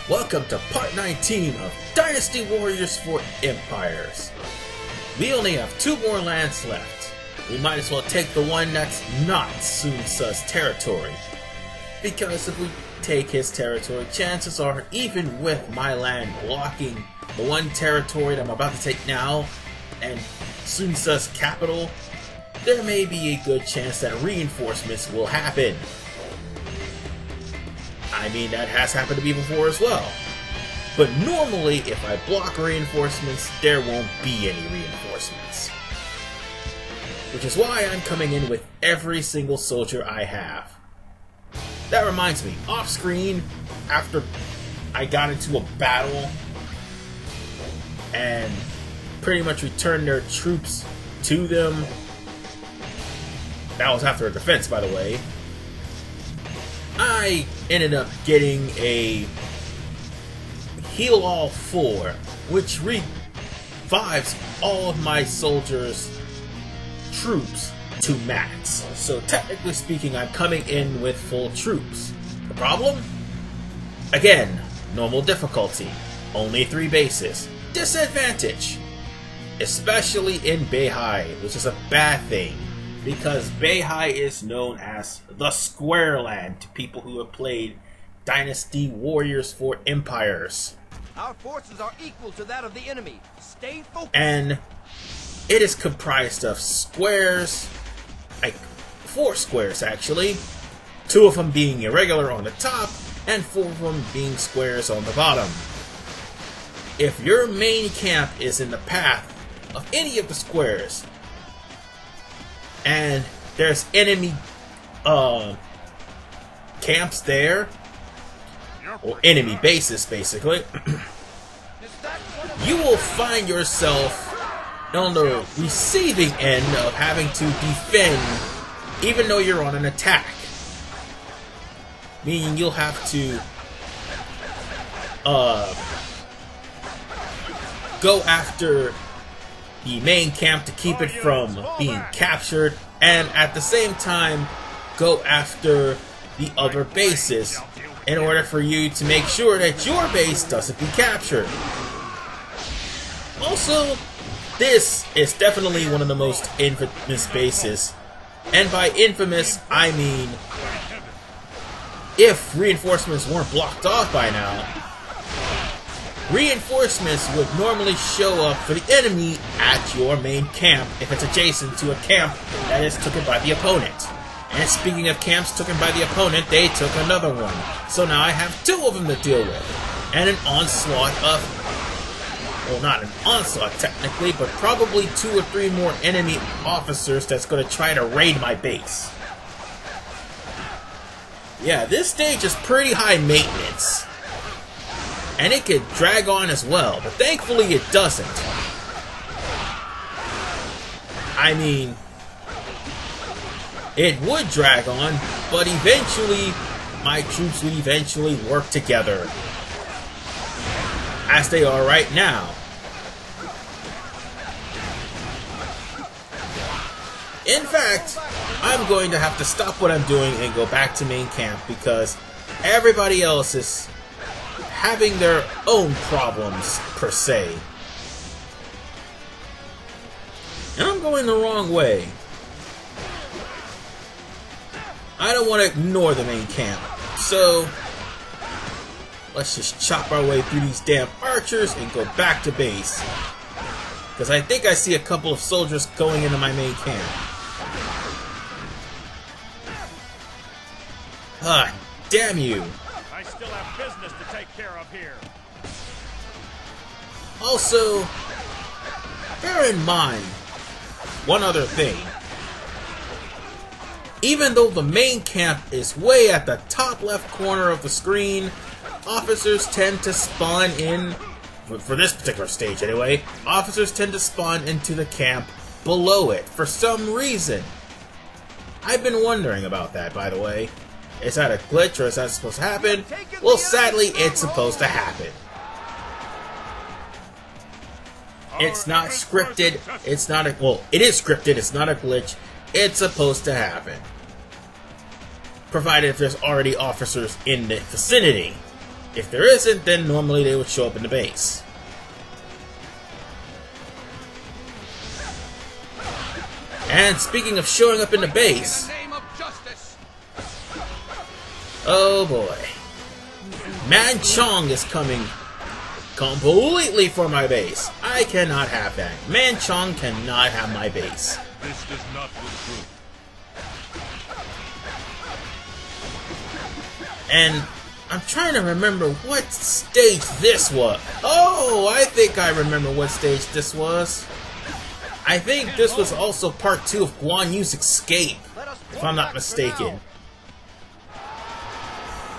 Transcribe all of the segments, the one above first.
Welcome to part 19 of Dynasty Warriors for Empires. We only have 2 more lands left. We might as well take the one that's not Sun Tzu's territory. Because if we take his territory, chances are, even with my land blocking the one territory that I'm about to take now, and Sun Tzu's capital, there may be a good chance that reinforcements will happen. I mean, that has happened to me before as well. But normally, if I block reinforcements, there won't be any reinforcements. Which is why I'm coming in with every single soldier I have. That reminds me, off screen, after I got into a battle and pretty much returned their troops to them, that was after a defense, by the way, I ended up getting a Heal All 4, which revives all of my soldiers' troops to max. So technically speaking, I'm coming in with full troops. The problem? Again, normal difficulty. Only 3 bases. Disadvantage! Especially in Bei Hai, which is a bad thing. Because Bei Hai is known as the Square Land to people who have played Dynasty Warriors for Empires. Our forces are equal to that of the enemy. Stay focused. And it is comprised of squares, like 4 squares actually, 2 of them being irregular on the top, and 4 of them being squares on the bottom. If your main camp is in the path of any of the squares, and there's enemy camps there, or enemy bases basically, you will find yourself on the receiving end of having to defend even though you're on an attack. Meaning you'll have to go after the main camp to keep it from being captured, and at the same time go after the other bases in order for you to make sure that your base doesn't be captured. Also, this is definitely one of the most infamous bases, and by infamous I mean if reinforcements weren't blocked off by now, reinforcements would normally show up for the enemy at your main camp if it's adjacent to a camp that is taken by the opponent. And speaking of camps taken by the opponent, they took another one. So now I have 2 of them to deal with. And an onslaught of, well, not an onslaught technically, but probably 2 or 3 more enemy officers that's going to try to raid my base. Yeah, this stage is pretty high maintenance. And it could drag on as well, but thankfully it doesn't. I mean, it would drag on, but eventually, my troops would eventually work together. As they are right now. In fact, I'm going to have to stop what I'm doing and go back to main camp because everybody else is having their own problems, per se. And I'm going the wrong way. I don't want to ignore the main camp, so let's just chop our way through these damn archers and go back to base. Because I think I see a couple of soldiers going into my main camp. Ah, damn you. I still have business to take care of here. Also, bear in mind one other thing. Even though the main camp is way at the top left corner of the screen, officers tend to spawn in, for this particular stage anyway, officers tend to spawn into the camp below it for some reason. I've been wondering about that, by the way. Is that a glitch or is that supposed to happen? Well, sadly, it's supposed to happen. It's not scripted. It's not a... Well, it is scripted. It's not a glitch. It's supposed to happen. Provided if there's already officers in the vicinity. If there isn't, then normally they would show up in the base. And speaking of showing up in the base, oh boy, Man Chong is coming completely for my base. I cannot have that. Man Chong cannot have my base. This does not look good. And I'm trying to remember what stage this was. Oh, I think I remember what stage this was. I think this was also part 2 of Guan Yu's escape, if I'm not mistaken.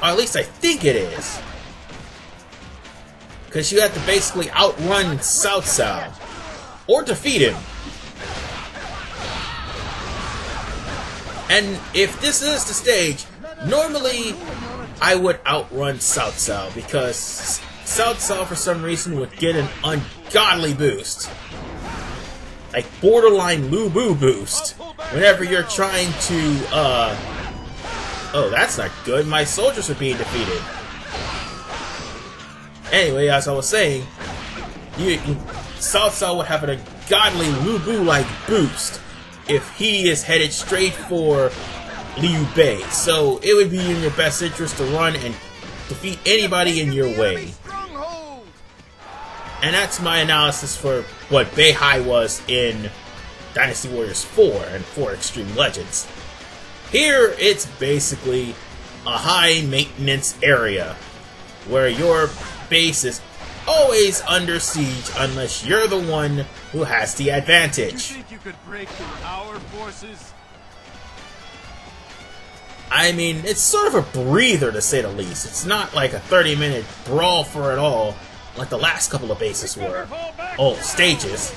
Or at least I think it is. Because you have to basically outrun Cao Cao. Or defeat him. And if this is the stage, normally I would outrun Cao Cao. Because Cao Cao for some reason would get an ungodly boost. Like borderline Lu Bu boost. Whenever you're trying to, oh, that's not good. My soldiers are being defeated. Anyway, as I was saying, Cao Cao would have an ungodly Lu Bu-like boost if he is headed straight for Liu Bei. So it would be in your best interest to run and defeat anybody in your way. And that's my analysis for what Bei Hai was in Dynasty Warriors 4 and 4 Extreme Legends. Here, it's basically a high-maintenance area where your base is always under siege unless you're the one who has the advantage. You think you could break through our forces? I mean, it's sort of a breather to say the least. It's not like a 30-minute brawl for it all, like the last couple of bases were. Oh, stages.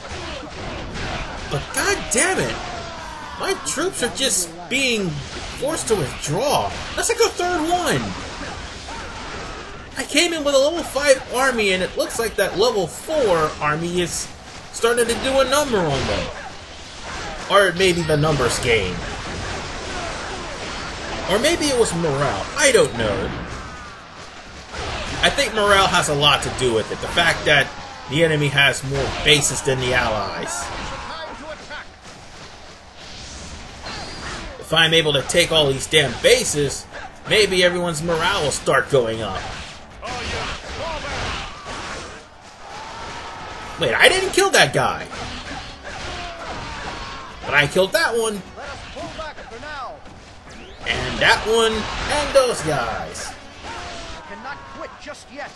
But god damn it! My troops are just being forced to withdraw. That's like a third one! I came in with a level 5 army and it looks like that level 4 army is starting to do a number on them. Or maybe the numbers game. Or maybe it was morale. I don't know. I think morale has a lot to do with it. The fact that the enemy has more bases than the allies. If I'm able to take all these damn bases, maybe everyone's morale will start going up. Wait, I didn't kill that guy. But I killed that one. And that one, and those guys. Cannot quit just yet.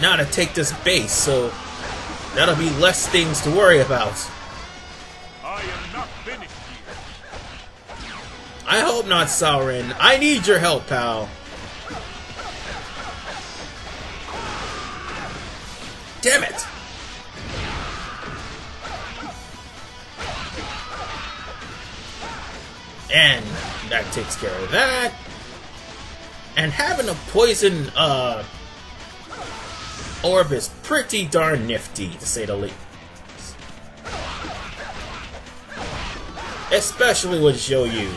Now to take this base, so that'll be less things to worry about. I am not finished here. I hope not, Sauron. I need your help, pal. Damn it! And that takes care of that. And having a poison orb is pretty darn nifty, to say the least. Especially with Zhou Yu.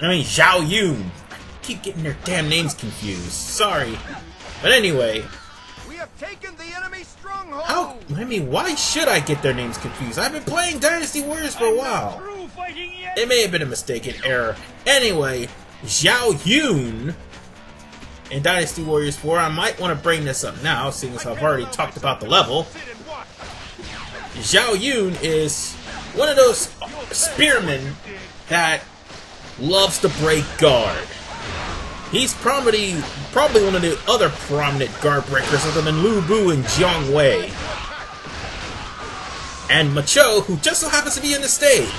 I mean, Zhao Yun. I keep getting their damn names confused. Sorry. But anyway. We have taken the enemy stronghold. How? I mean, why should I get their names confused? I've been playing Dynasty Warriors for a while. It may have been a mistaken error. Anyway, Zhao Yun in Dynasty Warriors 4, I might want to bring this up now, seeing as I've already talked about the level. Zhao Yun is one of those spearmen that loves to break guard. He's probably one of the other prominent guard breakers other than Lu Bu and Jiang Wei. And Macho, who just so happens to be in the stage.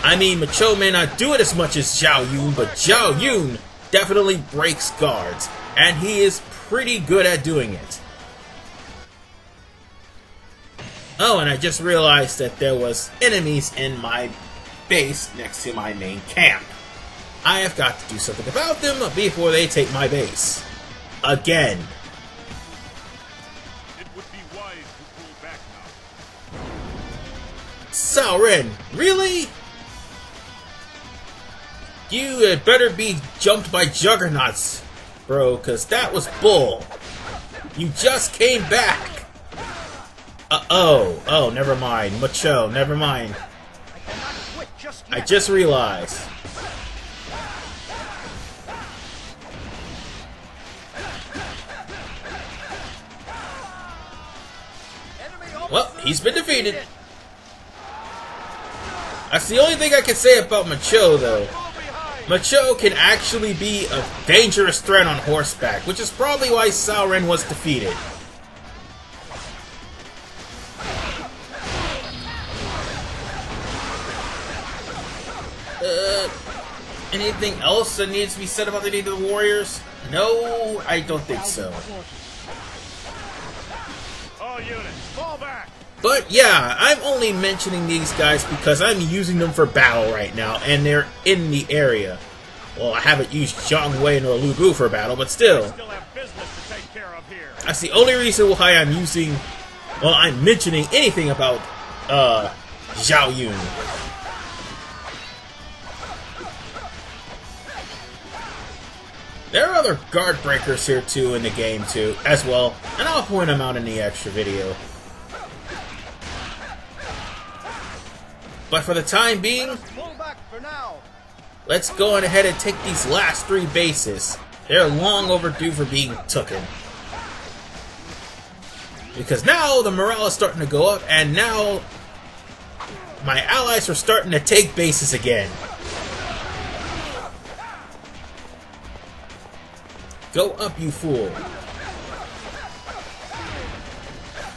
I mean, Macho may not do it as much as Zhao Yun, but Zhao Yun definitely breaks guards, and he is pretty good at doing it. Oh, and I just realized that there was enemies in my base next to my main camp. I have got to do something about them before they take my base. Again. It would be wise to pull back now. Sauron, really? You had better be jumped by juggernauts, bro, because that was bull. You just came back. Oh, never mind. Macho, never mind. I just realized. Well, he's been defeated. That's the only thing I can say about Macho, though. Macho can actually be a dangerous threat on horseback, which is probably why Cao Ren was defeated. Anything else that needs to be said about the Need of the Warriors? No, I don't think so. All units, fall back. But yeah, I'm only mentioning these guys because I'm using them for battle right now, and they're in the area. Well, I haven't used Zhang Wei nor Lu Bu for battle, but still. Still have business to take care of here. That's the only reason why I'm using, well, I'm mentioning anything about, Zhao Yun. There are other guard breakers here too in the game too, as well, and I'll point them out in the extra video. But for the time being, let's go on ahead and take these last 3 bases. They're long overdue for being taken. Because now the morale is starting to go up, and now my allies are starting to take bases again. Go up, you fool.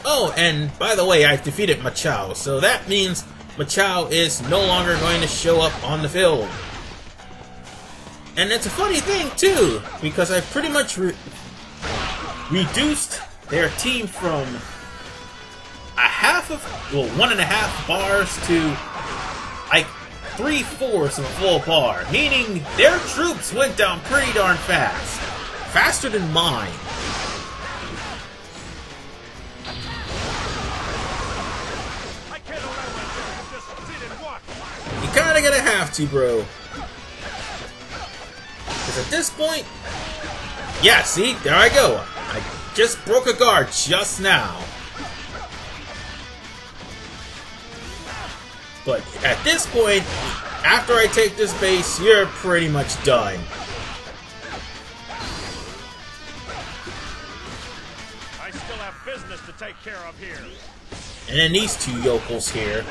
Oh, and by the way, I've defeated Machao, so that means Machao is no longer going to show up on the field. And it's a funny thing, too, because I pretty much reduced their team from a half of, well, 1.5 bars to, like, 3/4 of a full bar, meaning their troops went down pretty darn fast. Faster than mine. You kinda gonna have to, bro. Because at this point... Yeah, see? There I go. I just broke a guard just now. But at this point, after I take this base, you're pretty much done. I still have business to take care of here. And then these 2 yokels here.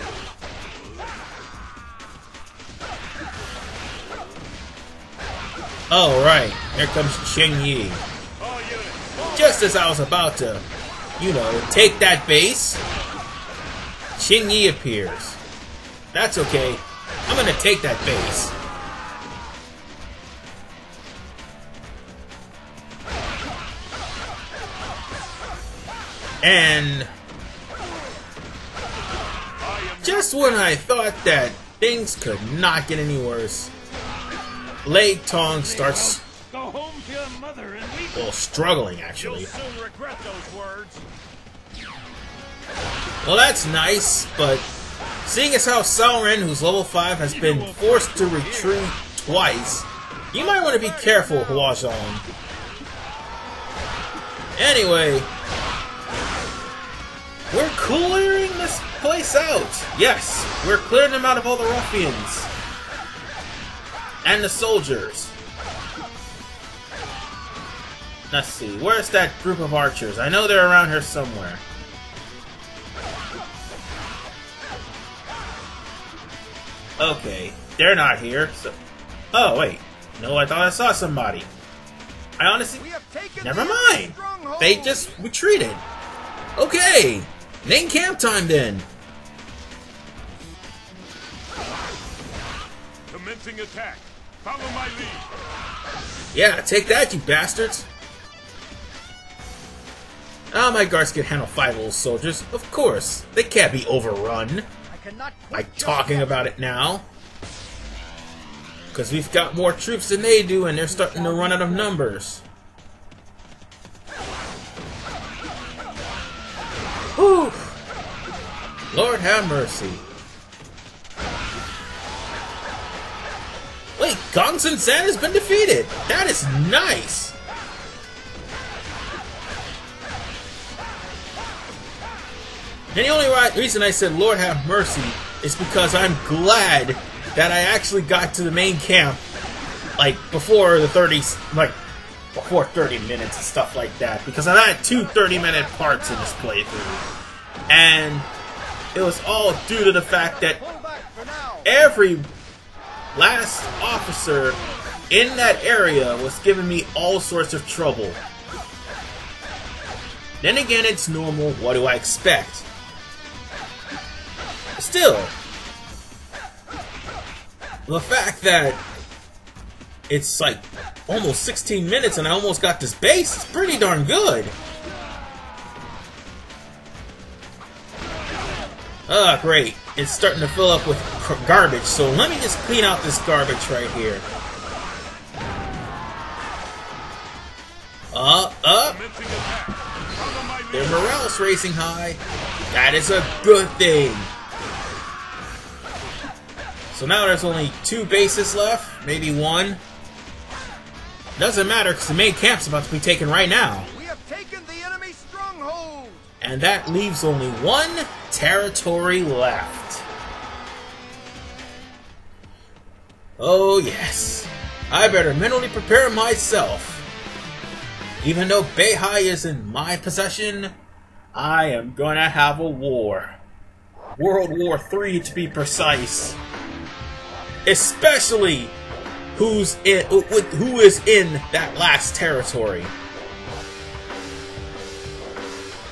Oh, right. Here comes Cheng Yi. Just as I was about to, you know, take that base, Cheng Yi appears. That's okay. I'm gonna take that base. And just when I thought that things could not get any worse, Lei Tong starts, Go home to your mother and weep. well, struggling actually. You'll soon regret those words. Well, that's nice, but seeing as how Cao Ren, who's level 5, has been forced to retreat twice, you might want to be careful, Hua Zhong. Anyway, we're clearing this place out. Yes, we're clearing them out of all the ruffians. And the soldiers. Let's see, where's that group of archers? I know they're around here somewhere. Okay, they're not here, so... Oh, wait. No, I thought I saw somebody. I honestly... Never mind! They just retreated. Okay! Main camp time, then! Commencing attack. Follow my lead. Yeah, take that, you bastards! Ah, my guards can handle 5 little soldiers. Of course. They can't be overrun. By talking about it now. Because we've got more troops than they do, and they're starting to run out of numbers. Whew! Lord have mercy. Wait, Gongsun San has been defeated! That is nice! And the only reason I said Lord have mercy is because I'm glad that I actually got to the main camp, like, before 30 minutes and stuff like that, because I've had two 30-minute parts in this playthrough. And it was all due to the fact that every last officer in that area was giving me all sorts of trouble. Then again, it's normal. What do I expect? Still, the fact that it's like almost 16 minutes and I almost got this base is pretty darn good. Ah, great. It's starting to fill up with garbage, so let me just clean out this garbage right here. Their morale's racing high. That is a good thing. So now there's only 2 bases left, maybe 1. Doesn't matter because the main camp's about to be taken right now. We have taken the enemy stronghold. And that leaves only 1 territory left. Oh yes, I better mentally prepare myself. Even though Bei Hai is in my possession, I am gonna have a war. World War III to be precise. Especially who is in that last territory.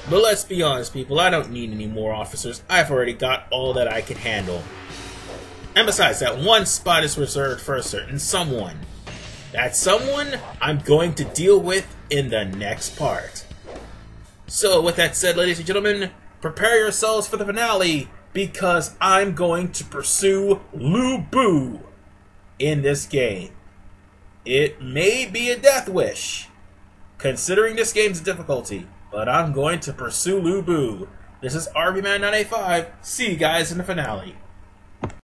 But let's be honest, people, I don't need any more officers. I've already got all that I can handle. And besides, that 1 spot is reserved for a certain someone. That someone I'm going to deal with in the next part. So, with that said, ladies and gentlemen, prepare yourselves for the finale, because I'm going to pursue Lu Bu in this game. It may be a death wish, considering this game's difficulty, but I'm going to pursue Lu Bu. This is RBman985. See you guys in the finale.